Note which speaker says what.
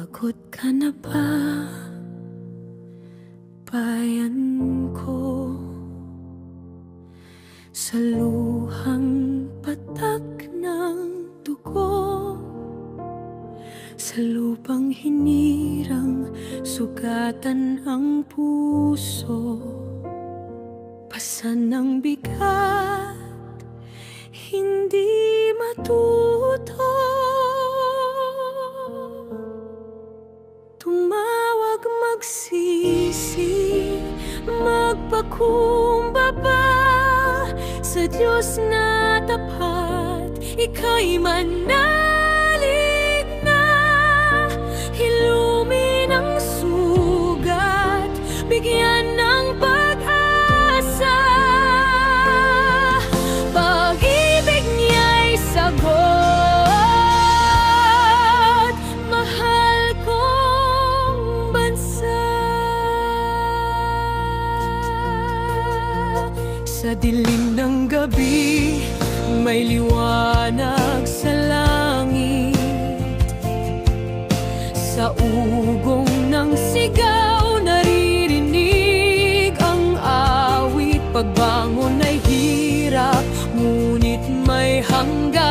Speaker 1: Pagod ka na ba, bayan ko? Sa luhang patak ng dugo, sa lupang hinirang sugatan ang puso. Pasan ng bigat, hindi matuto. Tumawag, magsisi, magpakumbaba sa Diyos na tapat. Ika'y manalig na, hilumin ang sugat, bigyan ng pag-asa. Pag-ibig niya'y sagot, mahal kong bansa. Sa dilim ng gabi, may liwanag sa langit. Sa ugong ng sigaw, naririnig ang awit. Pagbangon ay hirap, ngunit may hanggan.